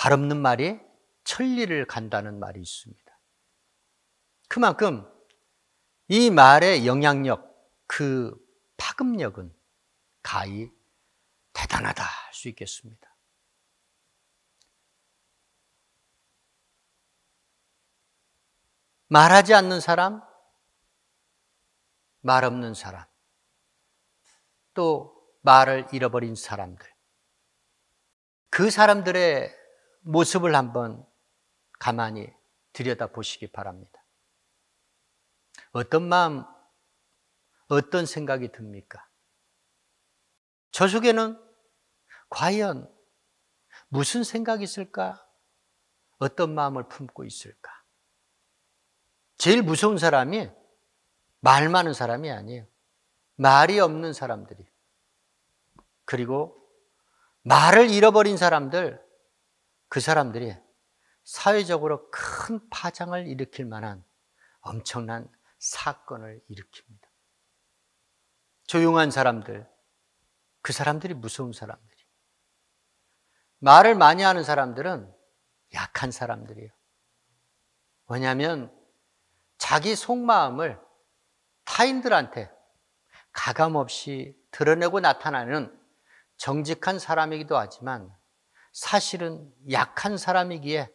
발 없는 말이 천리를 간다는 말이 있습니다. 그만큼 이 말의 영향력, 그 파급력은 가히 대단하다 할 수 있겠습니다. 말하지 않는 사람, 말 없는 사람, 또 말을 잃어버린 사람들, 그 사람들의 모습을 한번 가만히 들여다보시기 바랍니다. 어떤 마음, 어떤 생각이 듭니까? 저 속에는 과연 무슨 생각이 있을까? 어떤 마음을 품고 있을까? 제일 무서운 사람이 말 많은 사람이 아니에요. 말이 없는 사람들이. 그리고 말을 잃어버린 사람들, 그 사람들이 사회적으로 큰 파장을 일으킬 만한 엄청난 사건을 일으킵니다. 조용한 사람들, 그 사람들이 무서운 사람들이. 말을 많이 하는 사람들은 약한 사람들이에요. 왜냐하면 자기 속마음을 타인들한테 가감없이 드러내고 나타나는 정직한 사람이기도 하지만 사실은 약한 사람이기에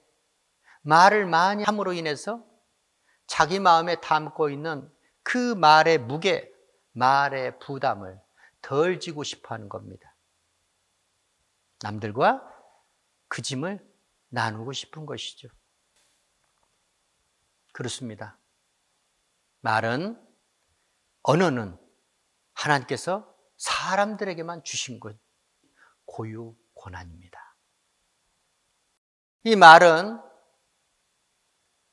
말을 많이 함으로 인해서 자기 마음에 담고 있는 그 말의 무게, 말의 부담을 덜 지고 싶어 하는 겁니다. 남들과 그 짐을 나누고 싶은 것이죠. 그렇습니다. 말은, 언어는 하나님께서 사람들에게만 주신 것, 고유 권한입니다. 이 말은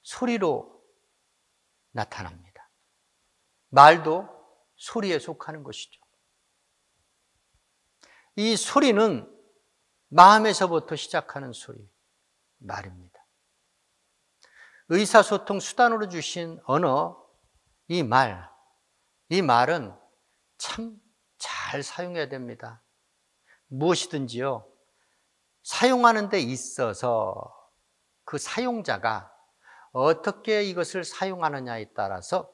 소리로 나타납니다. 말도 소리에 속하는 것이죠. 이 소리는 마음에서부터 시작하는 소리, 말입니다. 의사소통 수단으로 주신 언어, 이 말은 참 잘 사용해야 됩니다. 무엇이든지요, 사용하는 데 있어서 그 사용자가 어떻게 이것을 사용하느냐에 따라서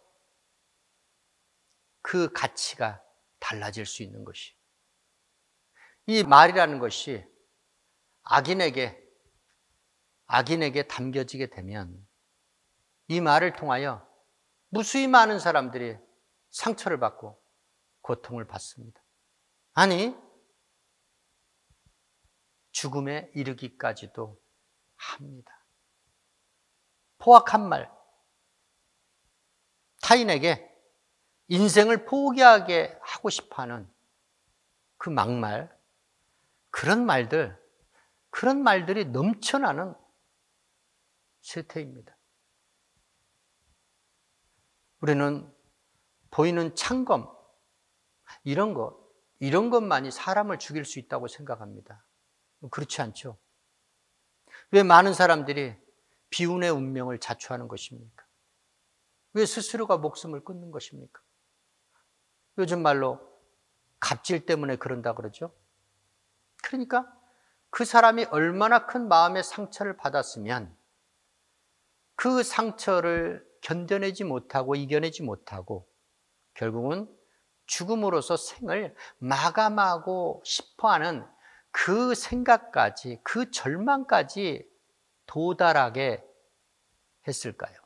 그 가치가 달라질 수 있는 것이. 이 말이라는 것이 악인에게 담겨지게 되면 이 말을 통하여 무수히 많은 사람들이 상처를 받고 고통을 받습니다. 아니, 죽음에 이르기까지도 합니다. 포악한 말, 타인에게 인생을 포기하게 하고 싶어하는 그 막말, 그런 말들이 넘쳐나는 세태입니다. 우리는 보이는 창검, 이런 것만이 사람을 죽일 수 있다고 생각합니다. 그렇지 않죠. 왜 많은 사람들이 비운의 운명을 자초하는 것입니까? 왜 스스로가 목숨을 끊는 것입니까? 요즘 말로 갑질 때문에 그런다 그러죠. 그러니까 그 사람이 얼마나 큰 마음의 상처를 받았으면 그 상처를 견뎌내지 못하고 이겨내지 못하고 결국은 죽음으로써 생을 마감하고 싶어하는 그 생각까지, 그 절망까지 도달하게 했을까요?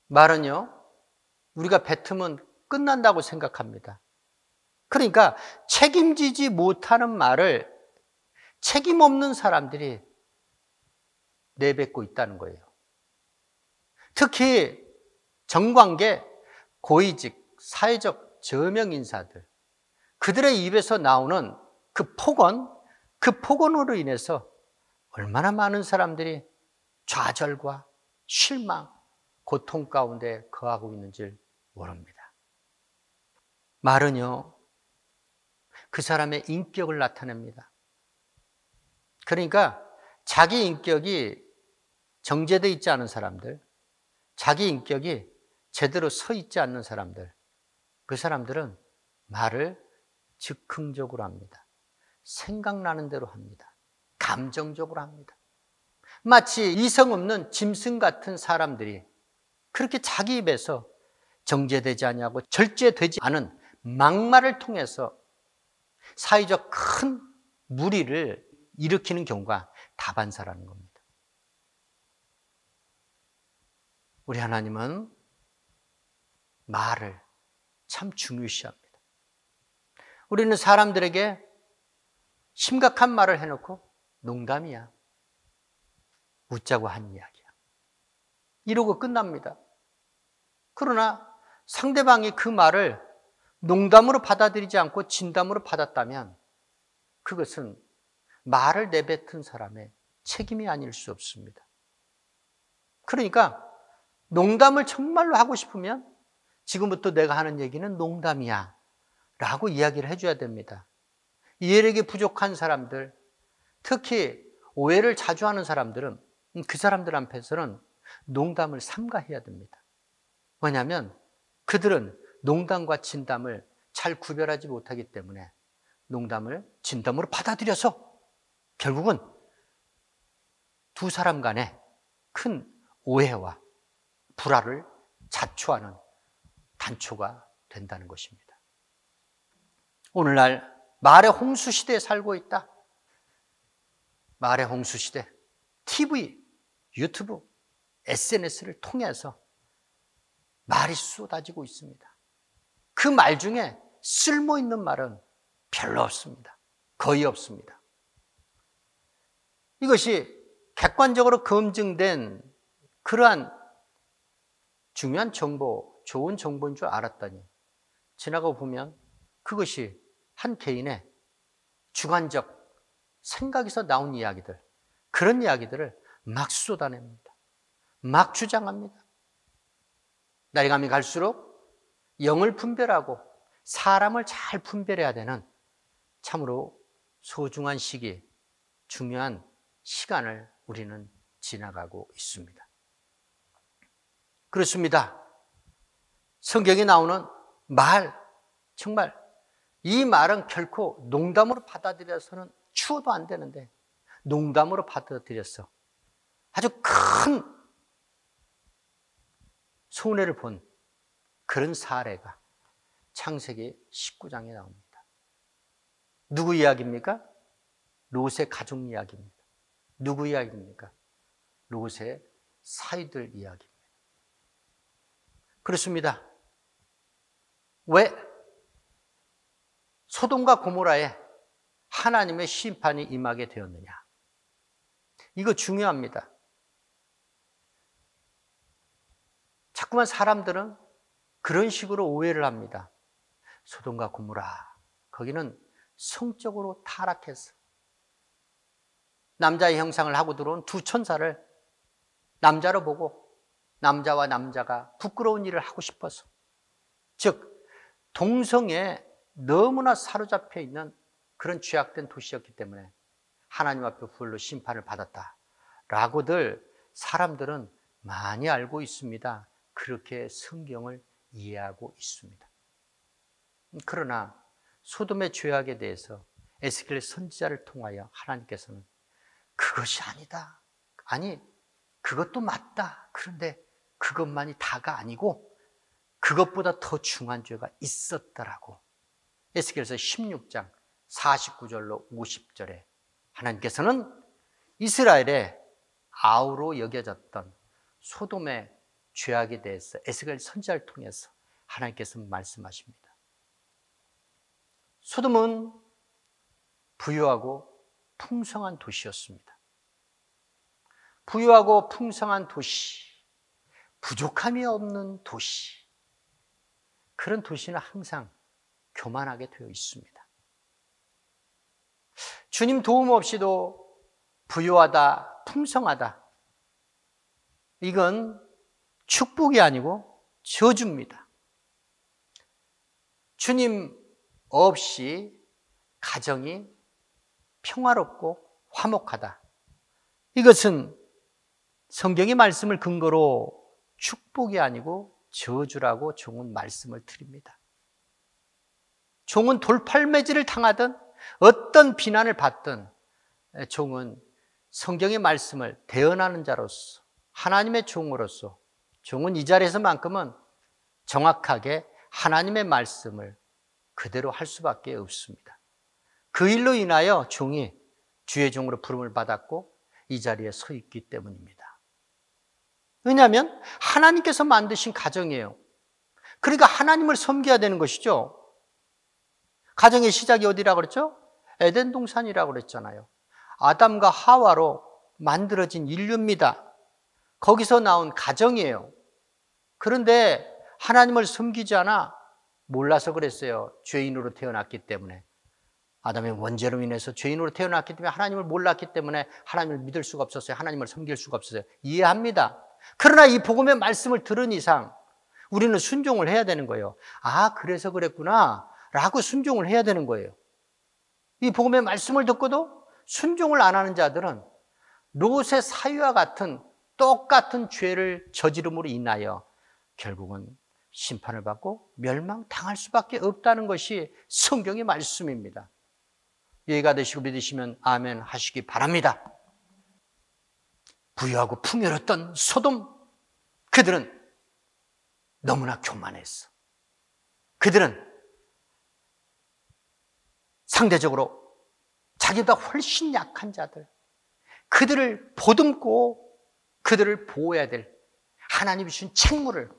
말은요, 우리가 뱉으면 끝난다고 생각합니다. 그러니까 책임지지 못하는 말을 책임 없는 사람들이 내뱉고 있다는 거예요. 특히 정관계, 고위직, 사회적 저명 인사들, 그들의 입에서 나오는 그 폭언으로 인해서 얼마나 많은 사람들이 좌절과 실망, 고통 가운데 거하고 있는지 모릅니다. 말은요, 그 사람의 인격을 나타냅니다. 그러니까 자기 인격이 정제되어 있지 않은 사람들, 자기 인격이 제대로 서 있지 않는 사람들, 그 사람들은 말을 즉흥적으로 합니다. 생각나는 대로 합니다. 감정적으로 합니다. 마치 이성 없는 짐승 같은 사람들이 그렇게 자기 입에서 정제되지 아니하고 절제되지 않은 막말을 통해서 사회적 큰 무리를 일으키는 경우가 다반사라는 겁니다. 우리 하나님은 말을 참 중요시합니다. 우리는 사람들에게 심각한 말을 해놓고 농담이야, 웃자고 한 이야기야, 이러고 끝납니다. 그러나 상대방이 그 말을 농담으로 받아들이지 않고 진담으로 받았다면 그것은 말을 내뱉은 사람의 책임이 아닐 수 없습니다. 그러니까 농담을 정말로 하고 싶으면 지금부터 내가 하는 얘기는 농담이야 라고 이야기를 해줘야 됩니다. 이해력이 부족한 사람들, 특히 오해를 자주 하는 사람들은 그 사람들 앞에서는 농담을 삼가해야 됩니다. 왜냐하면 그들은 농담과 진담을 잘 구별하지 못하기 때문에 농담을 진담으로 받아들여서 결국은 두 사람 간에 큰 오해와 불화를 자초하는 단초가 된다는 것입니다. 오늘날 말의 홍수 시대에 살고 있다. 말의 홍수 시대, TV, 유튜브, SNS를 통해서 말이 쏟아지고 있습니다. 그 말 중에 쓸모 있는 말은 별로 없습니다. 거의 없습니다. 이것이 객관적으로 검증된 그러한 중요한 정보, 좋은 정보인 줄 알았더니 지나고 보면 그것이 한 개인의 주관적 생각에서 나온 이야기들, 그런 이야기들을 막 쏟아냅니다. 막 주장합니다. 나이감이 갈수록 영을 분별하고 사람을 잘 분별해야 되는 참으로 소중한 시기, 중요한 시간을 우리는 지나가고 있습니다. 그렇습니다. 성경에 나오는 말, 정말 이 말은 결코 농담으로 받아들여서는 추워도 안 되는데 농담으로 받아들여서 아주 큰 손해를 본 그런 사례가 창세기 19장에 나옵니다. 누구 이야기입니까? 롯의 가족 이야기입니다. 누구 이야기입니까? 롯의 사위들 이야기입니다. 그렇습니다. 왜 소돔과 고모라에 하나님의 심판이 임하게 되었느냐? 이거 중요합니다. 자꾸만 사람들은 그런 식으로 오해를 합니다. 소돔과 고모라, 거기는 성적으로 타락해서 남자의 형상을 하고 들어온 두 천사를 남자로 보고 남자와 남자가 부끄러운 일을 하고 싶어서, 즉 동성애에 너무나 사로잡혀 있는 그런 죄악된 도시였기 때문에 하나님 앞에 불로 심판을 받았다라고들 사람들은 많이 알고 있습니다. 그렇게 성경을 이해하고 있습니다. 그러나 소돔의 죄악에 대해서 에스겔 선지자를 통하여 하나님께서는 그것이 아니다, 아니 그것도 맞다, 그런데 그것만이 다가 아니고 그것보다 더 중한 죄가 있었다라고 에스겔서 16장 49절로 50절에 하나님께서는 이스라엘의 아우로 여겨졌던 소돔의 죄악에 대해서 에스겔 선지자를 통해서 하나님께서 말씀하십니다. 소돔은 부유하고 풍성한 도시였습니다. 부유하고 풍성한 도시, 부족함이 없는 도시, 그런 도시는 항상 교만하게 되어 있습니다. 주님 도움 없이도 부유하다, 풍성하다, 이건 축복이 아니고 저주입니다. 주님 없이 가정이 평화롭고 화목하다, 이것은 성경의 말씀을 근거로 축복이 아니고 저주라고 종은 말씀을 드립니다. 종은 돌팔매질을 당하든 어떤 비난을 받든 종은 성경의 말씀을 대언하는 자로서, 하나님의 종으로서, 종은 이 자리에서만큼은 정확하게 하나님의 말씀을 그대로 할 수밖에 없습니다. 그 일로 인하여 종이 주의 종으로 부름을 받았고 이 자리에 서 있기 때문입니다. 왜냐하면 하나님께서 만드신 가정이에요. 그러니까 하나님을 섬겨야 되는 것이죠. 가정의 시작이 어디라고 그랬죠? 에덴 동산이라고 그랬잖아요. 아담과 하와로 만들어진 인류입니다. 거기서 나온 가정이에요. 그런데 하나님을 섬기지 않아 몰라서 그랬어요. 죄인으로 태어났기 때문에. 아담의 원죄로 인해서 죄인으로 태어났기 때문에 하나님을 몰랐기 때문에 하나님을 믿을 수가 없었어요. 하나님을 섬길 수가 없었어요. 이해합니다. 그러나 이 복음의 말씀을 들은 이상 우리는 순종을 해야 되는 거예요. 아, 그래서 그랬구나 라고 순종을 해야 되는 거예요. 이 복음의 말씀을 듣고도 순종을 안 하는 자들은 롯의 사위와 같은 똑같은 죄를 저지름으로 인하여 결국은 심판을 받고 멸망당할 수밖에 없다는 것이 성경의 말씀입니다. 이해가 되시고 믿으시면 아멘 하시기 바랍니다. 부유하고 풍요로웠던 소돔, 그들은 너무나 교만했어. 그들은 상대적으로 자기보다 훨씬 약한 자들, 그들을 보듬고 그들을 보호해야 될 하나님이 주신 책무를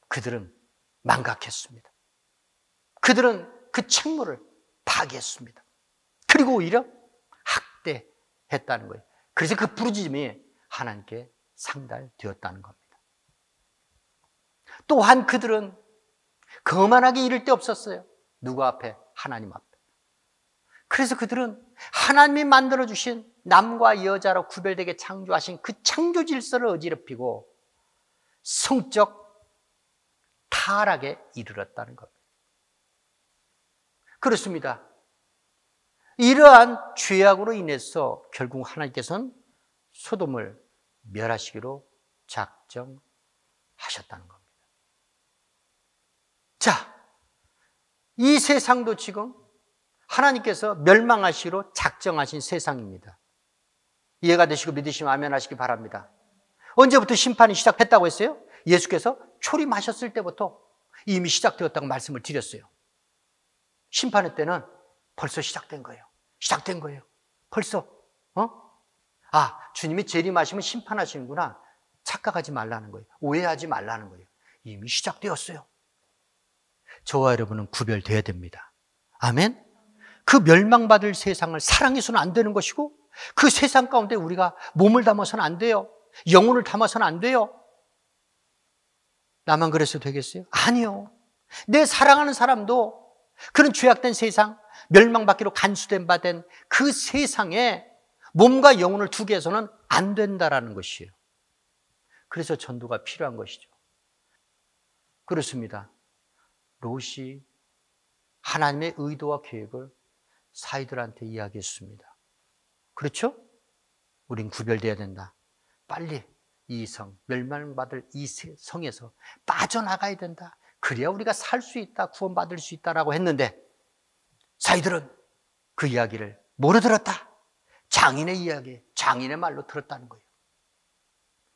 그들은 망각했습니다. 그들은 그 책무를 파기했습니다. 그리고 오히려 학대했다는 거예요. 그래서 그 부르짖음이 하나님께 상달되었다는 겁니다. 또한 그들은 거만하게 이를 데 없었어요. 누구 앞에? 하나님 앞에. 그래서 그들은 하나님이 만들어주신 남과 여자로 구별되게 창조하신 그 창조 질서를 어지럽히고 성적 타락에 이르렀다는 겁니다. 그렇습니다. 이러한 죄악으로 인해서 결국 하나님께서는 소돔을 멸하시기로 작정하셨다는 겁니다. 자, 이 세상도 지금 하나님께서 멸망하시기로 작정하신 세상입니다. 이해가 되시고 믿으시면 아멘 하시기 바랍니다. 언제부터 심판이 시작했다고 했어요? 예수께서 초림하셨을 때부터 이미 시작되었다고 말씀을 드렸어요. 심판의 때는 벌써 시작된 거예요. 시작된 거예요. 벌써. 주님이 재림하시면 심판하시는구나. 착각하지 말라는 거예요. 오해하지 말라는 거예요. 이미 시작되었어요. 저와 여러분은 구별돼야 됩니다. 아멘? 그 멸망받을 세상을 사랑해서는 안 되는 것이고 그 세상 가운데 우리가 몸을 담아서는 안 돼요. 영혼을 담아서는 안 돼요. 나만 그래서 되겠어요? 아니요. 내 사랑하는 사람도 그런 죄악된 세상, 멸망받기로 간수된 바 된 그 세상에 몸과 영혼을 두게 해서는 안 된다라는 것이에요. 그래서 전도가 필요한 것이죠. 그렇습니다. 롯이 하나님의 의도와 계획을 사이들한테 이야기했습니다. 그렇죠? 우린 구별돼야 된다. 빨리 이 성, 멸망받을 이 성에서 빠져나가야 된다. 그래야 우리가 살 수 있다, 구원받을 수 있다라고 했는데 사이들은 그 이야기를 뭐로 들었다? 장인의 이야기, 장인의 말로 들었다는 거예요.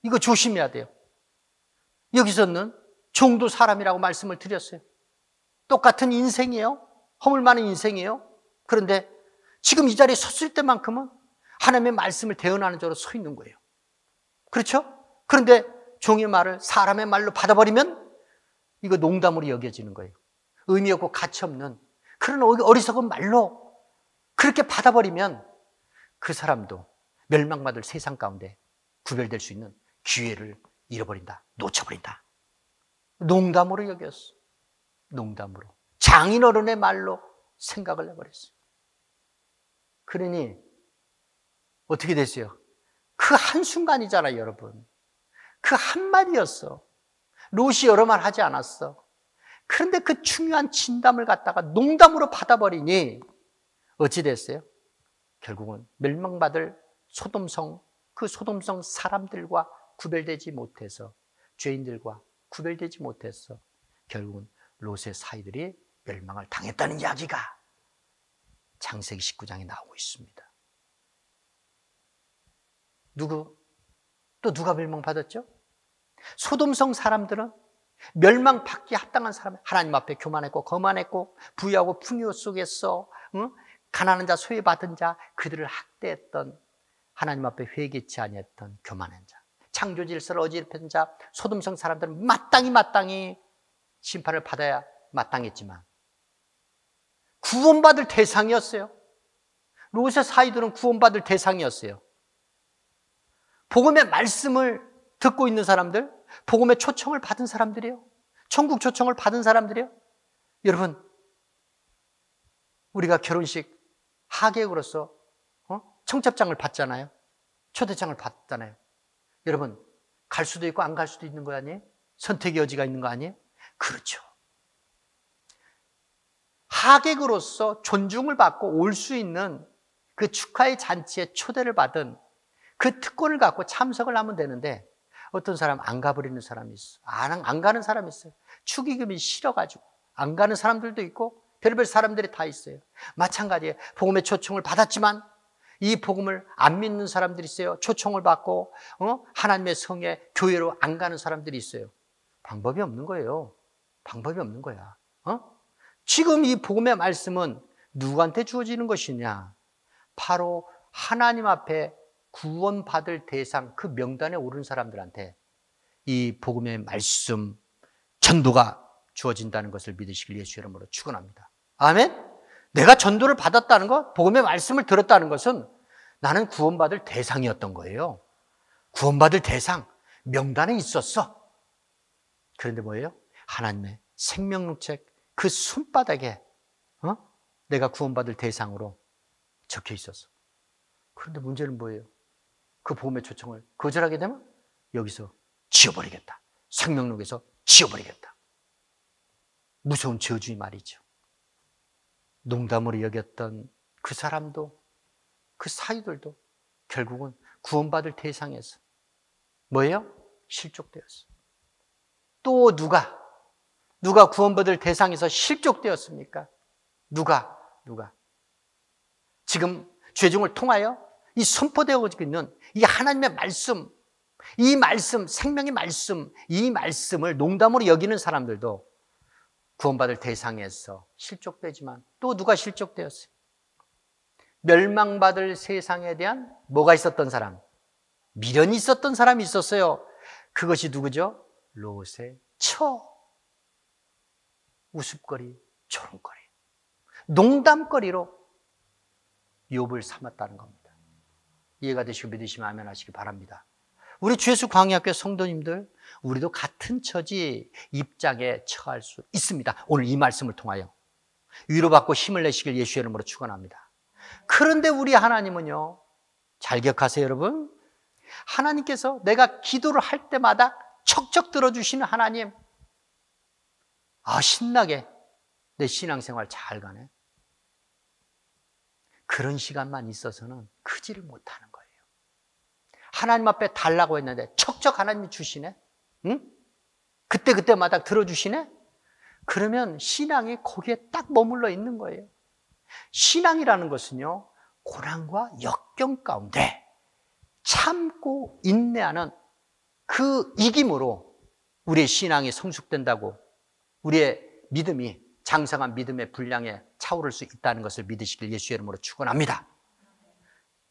이거 조심해야 돼요. 여기서는 종도 사람이라고 말씀을 드렸어요. 똑같은 인생이에요. 허물 많은 인생이에요. 그런데 지금 이 자리에 섰을 때만큼은 하나님의 말씀을 대언하는 자로 서 있는 거예요. 그렇죠? 그런데 종의 말을 사람의 말로 받아버리면 이거 농담으로 여겨지는 거예요. 의미 없고 가치 없는 그런 어리석은 말로 그렇게 받아버리면 그 사람도 멸망받을 세상 가운데 구별될 수 있는 기회를 잃어버린다. 놓쳐버린다. 농담으로 여겼어. 농담으로. 장인어른의 말로 생각을 해버렸어요. 그러니 어떻게 됐어요? 그 한순간이잖아요, 여러분. 그 한마디였어. 롯이 여러 말 하지 않았어. 그런데 그 중요한 진담을 갖다가 농담으로 받아버리니 어찌 됐어요? 결국은 멸망받을 소돔성, 그 소돔성 사람들과 구별되지 못해서 죄인들과 구별되지 못해서 결국은 롯의 사이들이 멸망을 당했다는 이야기가 창세기 19장에 나오고 있습니다. 또 누가 멸망받았죠? 소돔성 사람들은 멸망받기에 합당한 사람, 하나님 앞에 교만했고 거만했고 부유하고 풍요 속에서 가난한 자, 소외받은 자, 그들을 학대했던, 하나님 앞에 회개치 아니했던 교만한 자, 창조 질서를 어지럽힌 자, 소돔성 사람들은 마땅히 심판을 받아야 마땅했지만 구원받을 대상이었어요. 롯의 사이들은 구원받을 대상이었어요. 복음의 말씀을 듣고 있는 사람들, 복음의 초청을 받은 사람들이에요. 천국 초청을 받은 사람들이에요. 여러분, 우리가 결혼식 하객으로서 청첩장을 받잖아요. 초대장을 받잖아요. 여러분, 갈 수도 있고 안 갈 수도 있는 거 아니에요? 선택의 여지가 있는 거 아니에요? 그렇죠. 하객으로서 존중을 받고 올 수 있는 그 축하의 잔치에 초대를 받은 그 특권을 갖고 참석을 하면 되는데, 어떤 사람 안 가버리는 사람이 있어. 안 가는 사람이 있어요. 축의금이 싫어가지고 안 가는 사람들도 있고 별별 사람들이 다 있어요. 마찬가지예요. 복음의 초청을 받았지만 이 복음을 안 믿는 사람들이 있어요. 초청을 받고 하나님의 성에, 교회로 안 가는 사람들이 있어요. 방법이 없는 거예요. 방법이 없는 거야. 지금 이 복음의 말씀은 누구한테 주어지는 것이냐? 바로 하나님 앞에 구원받을 대상, 그 명단에 오른 사람들한테 이 복음의 말씀, 전도가 주어진다는 것을 믿으시길 예수 이름으로 축원합니다. 아멘? 내가 전도를 받았다는 것, 복음의 말씀을 들었다는 것은 나는 구원받을 대상이었던 거예요. 구원받을 대상, 명단에 있었어. 그런데 뭐예요? 하나님의 생명책 그 손바닥에 내가 구원받을 대상으로 적혀 있었어. 그런데 문제는 뭐예요? 그 복음의 초청을 거절하게 되면 여기서 지워버리겠다. 생명록에서 지워버리겠다. 무서운 저주의 말이죠. 농담으로 여겼던 그 사람도, 그 사이들도 결국은 구원받을 대상에서 뭐예요? 실족되었어. 또 누가 구원받을 대상에서 실족되었습니까? 누가? 지금 죄중을 통하여 이 선포되어지고 있는 이 하나님의 말씀, 이 말씀, 생명의 말씀, 이 말씀을 농담으로 여기는 사람들도 구원받을 대상에서 실족되지만 또 누가 실족되었어요? 멸망받을 세상에 대한 뭐가 있었던 사람? 미련이 있었던 사람이 있었어요. 그것이 누구죠? 롯의 처. 우습거리, 조롱거리, 농담거리로 욥을 삼았다는 겁니다. 이해가 되시고 믿으시면 아멘 하시기 바랍니다. 우리 주 예수 광야학교 성도님들, 우리도 같은 처지 입장에 처할 수 있습니다. 오늘 이 말씀을 통하여 위로받고 힘을 내시길 예수의 이름으로 축원합니다. 그런데 우리 하나님은요, 잘 기억하세요 여러분. 하나님께서 내가 기도를 할 때마다 척척 들어주시는 하나님, 신나게 내 신앙생활 잘 가네. 그런 시간만 있어서는 크지를 못하는 거예요. 하나님 앞에 달라고 했는데 척척 하나님이 주시네? 응? 그때마다 들어주시네? 그러면 신앙이 거기에 딱 머물러 있는 거예요. 신앙이라는 것은요, 고난과 역경 가운데 참고 인내하는 그 이김으로 우리의 신앙이 성숙된다고, 우리의 믿음이 장성한 믿음의 분량에 차오를 수 있다는 것을 믿으시길 예수의 이름으로 축원합니다.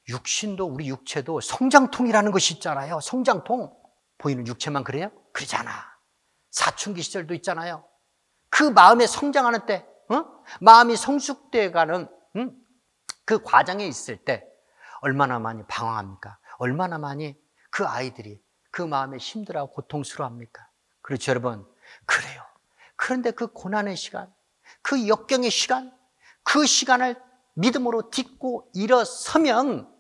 육신도, 우리 육체도 성장통이라는 것이 있잖아요. 성장통. 보이는 육체만 그래요? 그러지 않아. 사춘기 시절도 있잖아요. 그 마음에 성장하는 때, 마음이 성숙돼가는 그 과정에 있을 때 얼마나 많이 방황합니까? 얼마나 많이 그 아이들이 그 마음에 힘들어하고 고통스러워합니까? 그렇죠 여러분? 그래요. 그런데 그 고난의 시간, 그 역경의 시간, 그 시간을 믿음으로 딛고 일어서면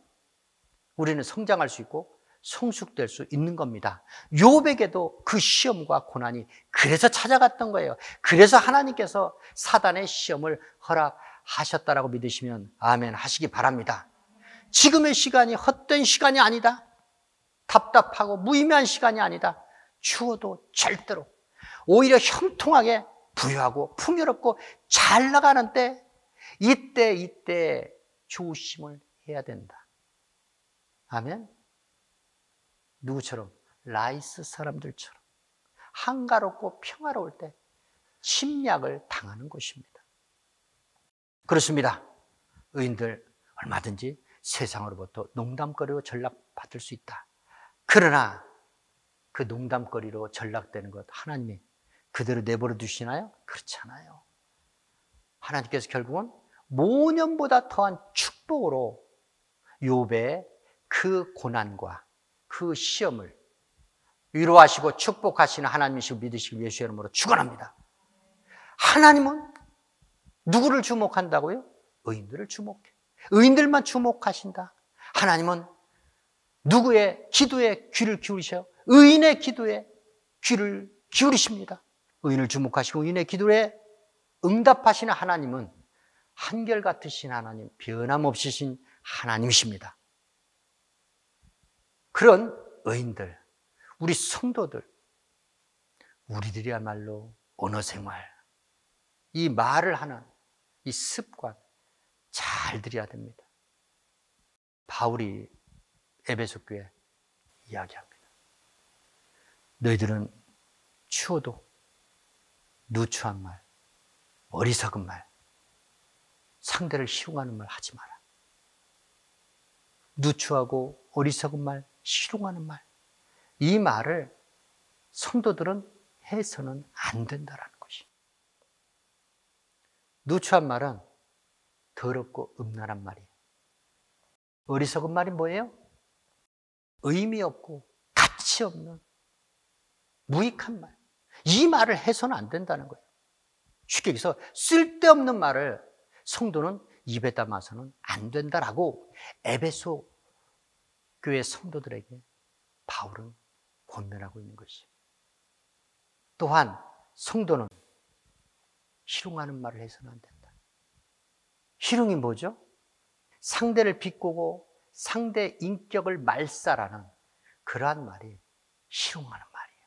우리는 성장할 수 있고 성숙될 수 있는 겁니다. 욥에게도 그 시험과 고난이 그래서 찾아갔던 거예요. 그래서 하나님께서 사단의 시험을 허락하셨다라고 믿으시면 아멘 하시기 바랍니다. 지금의 시간이 헛된 시간이 아니다. 답답하고 무의미한 시간이 아니다. 추워도 절대로, 오히려 형통하게 부유하고 풍요롭고 잘 나가는 때, 이때 조심을 해야 된다. 아멘. 누구처럼? 라이스 사람들처럼 한가롭고 평화로울 때 침략을 당하는 것입니다. 그렇습니다. 의인들 얼마든지 세상으로부터 농담거리로 전락받을 수 있다. 그러나 그 농담거리로 전락되는 것 하나님이 그대로 내버려 두시나요? 그렇지 않아요. 하나님께서 결국은 모년보다 더한 축복으로 욥의 그 고난과 그 시험을 위로하시고 축복하시는 하나님이시고 믿으시고 예수의 이름으로 축원합니다. 하나님은 누구를 주목한다고요? 의인들을 주목해. 의인들만 주목하신다. 하나님은 누구의 기도에 귀를 기울이셔요? 의인의 기도에 귀를 기울이십니다. 의인을 주목하시고 의인의 기도에 응답하시는 하나님은 한결같으신 하나님, 변함없으신 하나님이십니다. 그런 의인들, 우리 성도들, 우리들이야말로 언어 생활, 이 말을 하는 이 습관 잘 들여야 됩니다. 바울이 에베소 교회에 이야기합니다. 너희들은 추워도 누추한 말, 어리석은 말, 상대를 희롱하는 말 하지 마라. 누추하고 어리석은 말, 희롱하는 말, 이 말을 성도들은 해서는 안 된다라는 것이. 누추한 말은 더럽고 음란한 말이에요. 어리석은 말이 뭐예요? 의미 없고 가치 없는 무익한 말. 이 말을 해서는 안 된다는 거예요. 쉽게 얘기해서 쓸데없는 말을 성도는 입에 담아서는 안 된다라고 에베소 교회 성도들에게 바울은 권면하고 있는 것이에요. 또한 성도는 희롱하는 말을 해서는 안 된다. 희롱이 뭐죠? 상대를 비꼬고 상대 인격을 말살하는 그러한 말이 희롱하는 말이에요.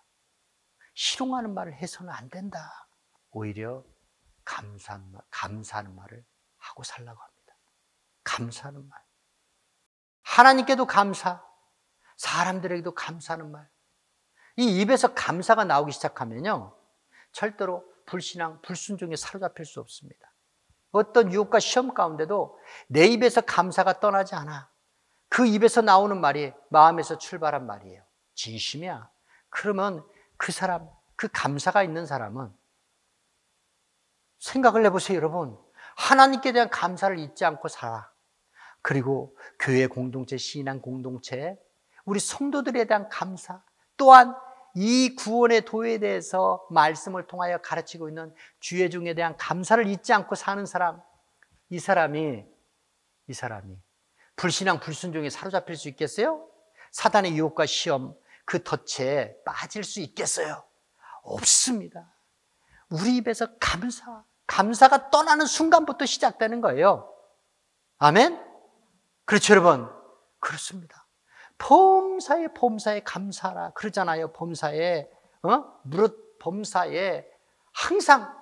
희롱하는 말을 해서는 안 된다. 오히려 감사하는 말을 하고 살라고 합니다. 감사하는 말. 하나님께도 감사, 사람들에게도 감사하는 말. 이 입에서 감사가 나오기 시작하면요, 절대로 불신앙, 불순종에 사로잡힐 수 없습니다. 어떤 유혹과 시험 가운데도 내 입에서 감사가 떠나지 않아. 그 입에서 나오는 말이 마음에서 출발한 말이에요. 진심이야. 그러면 그 사람, 그 감사가 있는 사람은 생각을 해보세요, 여러분. 하나님께 대한 감사를 잊지 않고 살아. 그리고 교회 공동체, 신앙 공동체, 우리 성도들에 대한 감사, 또한 이 구원의 도에 대해서 말씀을 통하여 가르치고 있는 주의 종에 대한 감사를 잊지 않고 사는 사람, 이 사람이 불신앙, 불순종에 사로잡힐 수 있겠어요? 사단의 유혹과 시험, 그 덫에 빠질 수 있겠어요? 없습니다. 우리 입에서 감사가 떠나는 순간부터 시작되는 거예요. 아멘? 그렇죠, 여러분? 그렇습니다. 범사에 감사하라 그러잖아요. 범사에 항상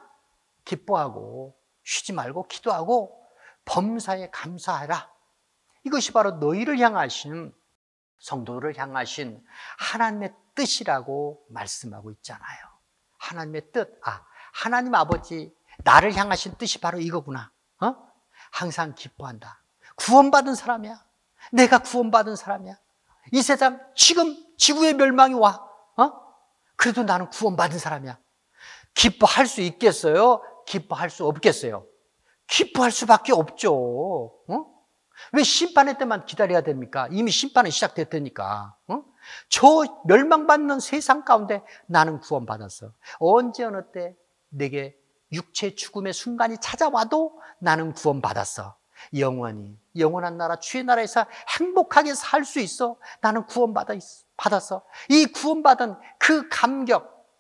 기뻐하고 쉬지 말고 기도하고 범사에 감사하라. 이것이 바로 너희를 향하신, 성도를 향하신 하나님의 뜻이라고 말씀하고 있잖아요. 하나님의 뜻, 하나님 아버지 나를 향하신 뜻이 바로 이거구나. 항상 기뻐한다. 구원받은 사람이야. 내가 구원받은 사람이야. 이 세상 지금 지구의 멸망이 와. 그래도 나는 구원받은 사람이야. 기뻐할 수 있겠어요? 기뻐할 수 없겠어요? 기뻐할 수밖에 없죠. 왜 심판의 때만 기다려야 됩니까? 이미 심판은 시작됐다니까. 저 멸망받는 세상 가운데 나는 구원받았어. 언제 어느 때 내게 육체 죽음의 순간이 찾아와도 나는 구원받았어. 영원한 나라 주의 나라에서 행복하게 살 수 있어. 나는 구원받았어. 이 구원받은 그 감격,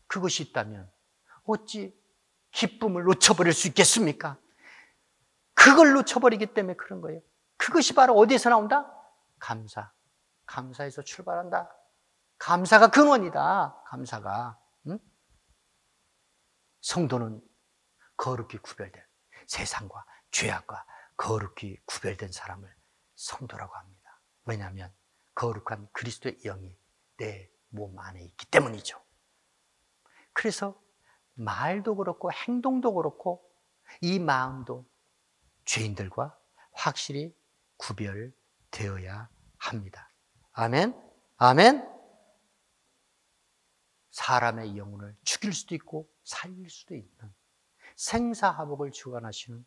그것이 있다면 어찌 기쁨을 놓쳐버릴 수 있겠습니까? 그걸 놓쳐버리기 때문에 그런 거예요. 그것이 바로 어디에서 나온다? 감사에서 출발한다. 감사가 근원이다. 감사가. 성도는 거룩히 구별된, 세상과 죄악과 거룩히 구별된 사람을 성도라고 합니다. 왜냐하면 거룩한 그리스도의 영이 내 몸 안에 있기 때문이죠. 그래서 말도 그렇고 행동도 그렇고 이 마음도 죄인들과 확실히 구별되어야 합니다. 아멘? 아멘? 사람의 영혼을 죽일 수도 있고 살릴 수도 있는 생사화복을 주관하시는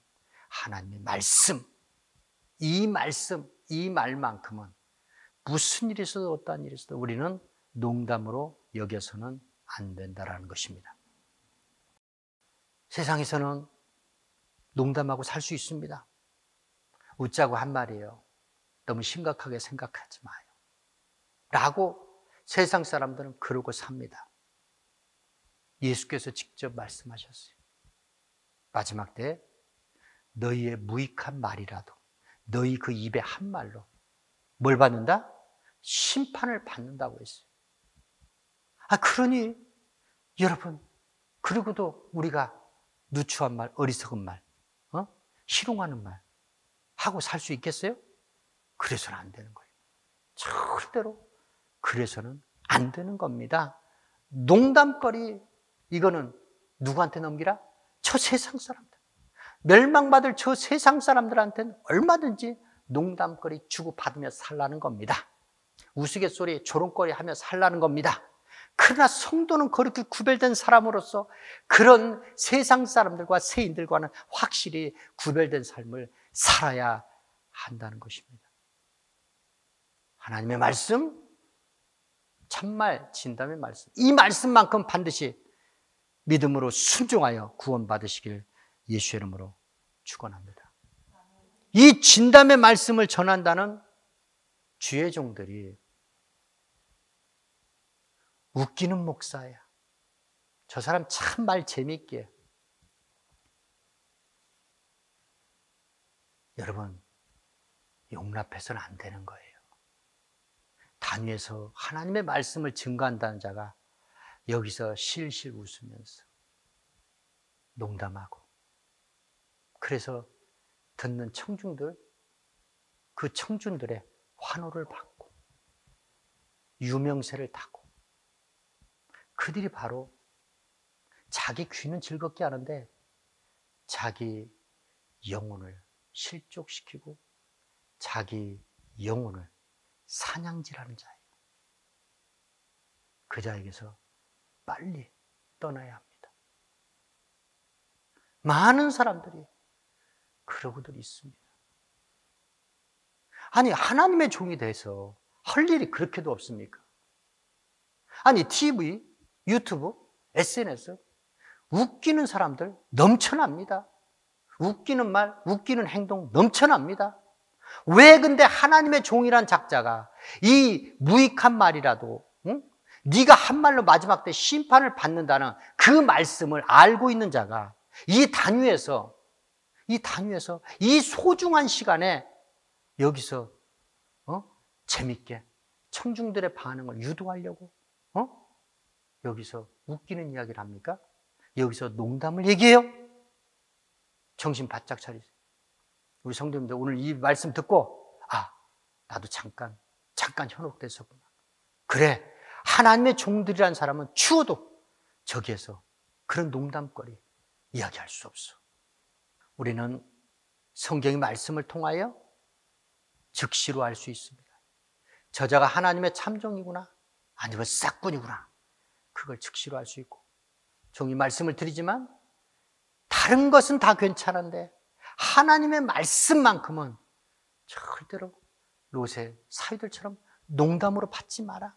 하나님의 말씀, 이 말만큼은 무슨 일이 있어도 어떠한 일이 있어도 우리는 농담으로 여겨서는 안 된다라는 것입니다. 세상에서는 농담하고 살 수 있습니다. 웃자고 한 말이에요. 너무 심각하게 생각하지 마요. 라고 세상 사람들은 그러고 삽니다. 예수께서 직접 말씀하셨어요. 마지막 때 너희의 무익한 말이라도 너희 그 입의 한 말로 뭘 받는다? 심판을 받는다고 했어요. 그러니 여러분, 그리고도 우리가 누추한 말, 어리석은 말, 희롱하는 말 하고 살 수 있겠어요? 그래서는 안 되는 거예요. 절대로 그래서는 안 되는 겁니다. 농담거리, 이거는 누구한테 넘기라? 저 세상 사람들. 멸망받을 저 세상 사람들한테는 얼마든지 농담거리 주고받으며 살라는 겁니다. 우스갯소리, 조롱거리 하며 살라는 겁니다. 그러나 성도는 그렇게 구별된 사람으로서 그런 세상 사람들과 세인들과는 확실히 구별된 삶을 살아야 한다는 것입니다. 하나님의 말씀, 참말, 진담의 말씀, 이 말씀만큼 반드시 믿음으로 순종하여 구원받으시길 예수의 이름으로 축원합니다. 이 진담의 말씀을 전한다는 주의 종들이 웃기는 목사야. 저 사람 참 말 재미있게. 여러분, 용납해서는 안 되는 거예요. 단위에서 하나님의 말씀을 증거한다는 자가 여기서 실실 웃으면서 농담하고, 그래서 듣는 청중들, 그 청중들의 환호를 받고 유명세를 타고, 그들이 바로 자기 귀는 즐겁게 하는데 자기 영혼을 실족시키고 자기 영혼을 사냥질하는 자예요. 그 자에게서 빨리 떠나야 합니다. 많은 사람들이 그러고들 있습니다. 아니, 하나님의 종이 돼서 할 일이 그렇게도 없습니까? 아니, TV, 유튜브, SNS, 웃기는 사람들 넘쳐납니다. 웃기는 말, 웃기는 행동 넘쳐납니다. 왜 근데 하나님의 종이란 작자가 이 무익한 말이라도, 네가 한 말로 마지막 때 심판을 받는다는 그 말씀을 알고 있는 자가 이 단위에서 이 소중한 시간에 여기서 재밌게 청중들의 반응을 유도하려고 여기서 웃기는 이야기를 합니까? 여기서 농담을 얘기해요? 정신 바짝 차리세요. 우리 성도님들 오늘 이 말씀 듣고 나도 잠깐 현혹됐었구나. 그래, 하나님의 종들이란 사람은 추워도 저기에서 그런 농담거리 이야기할 수 없어. 우리는 성경의 말씀을 통하여 즉시로 알 수 있습니다. 저자가 하나님의 참종이구나, 아니면 싹군이구나, 그걸 즉시로 알 수 있고, 종이 말씀을 드리지만 다른 것은 다 괜찮은데 하나님의 말씀만큼은 절대로 롯의 사위들처럼 농담으로 받지 마라.